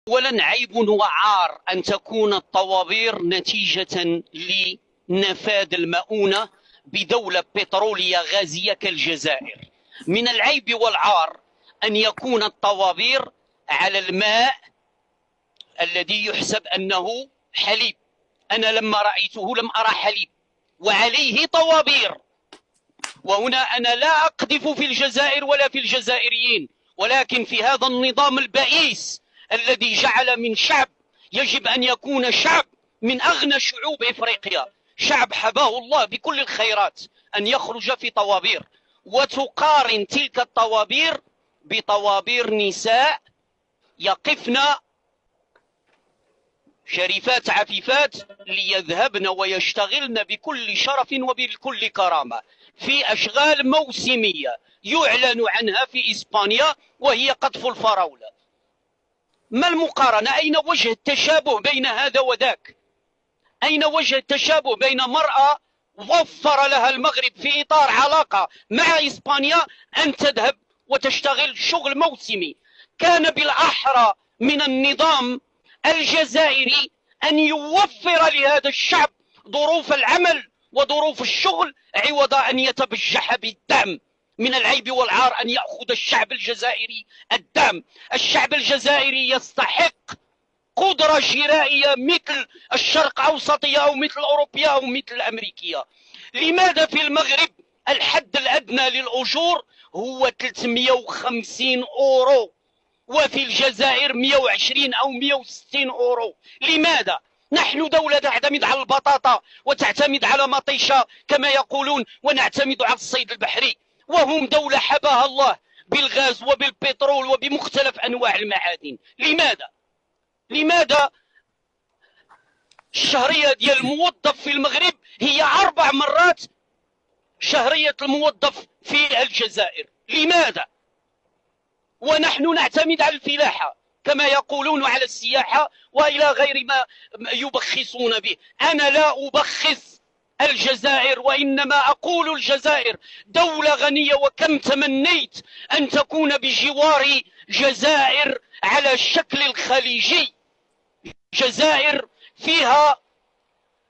أولا عيب وعار أن تكون الطوابير نتيجة لنفاذ المؤونة بدولة بترولية غازية كالجزائر. من العيب والعار أن يكون الطوابير على الماء الذي يحسب أنه حليب. أنا لما رأيته لم أرى حليب وعليه طوابير. وهنا أنا لا أقذف في الجزائر ولا في الجزائريين، ولكن في هذا النظام البئيس الذي جعل من شعب يجب أن يكون شعب من أغنى شعوب إفريقيا، شعب حباه الله بكل الخيرات، أن يخرج في طوابير وتقارن تلك الطوابير بطوابير نساء يقفن شريفات عفيفات ليذهبن ويشتغلن بكل شرف وبكل كرامة في أشغال موسمية يعلن عنها في إسبانيا وهي قطف الفراولة. ما المقارنة؟ أين وجه التشابه بين هذا وذاك؟ أين وجه التشابه بين مرأة وفر لها المغرب في إطار علاقة مع إسبانيا أن تذهب وتشتغل شغل موسمي؟ كان بالأحرى من النظام الجزائري أن يوفر لهذا الشعب ظروف العمل وظروف الشغل عوض أن يتبجح بالدعم. من العيب والعار أن يأخذ الشعب الجزائري الدعم. الشعب الجزائري يستحق قدرة شرائية مثل الشرق أوسطية أو مثل الأوروبية أو مثل الأمريكية. لماذا في المغرب الحد الأدنى للأجور هو 350 أورو وفي الجزائر 120 أو 160 أورو؟ لماذا؟ نحن دولة تعتمد على البطاطا وتعتمد على مطيشة كما يقولون، ونعتمد على الصيد البحري، وهم دولة حباها الله بالغاز وبالبترول وبمختلف أنواع المعادن. لماذا الشهرية ديال الموظف في المغرب هي 4 مرات شهرية الموظف في الجزائر؟ لماذا؟ ونحن نعتمد على الفلاحة كما يقولون، على السياحة وإلى غير ما يبخسون به. أنا لا أبخس الجزائر، وإنما أقول الجزائر دولة غنية، وكم تمنيت أن تكون بجوار جزائر على الشكل الخليجي. جزائر فيها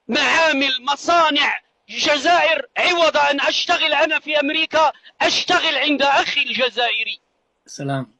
معامل مصانع. جزائر عوض أن أشتغل أنا في أمريكا أشتغل عند أخي الجزائري. سلام.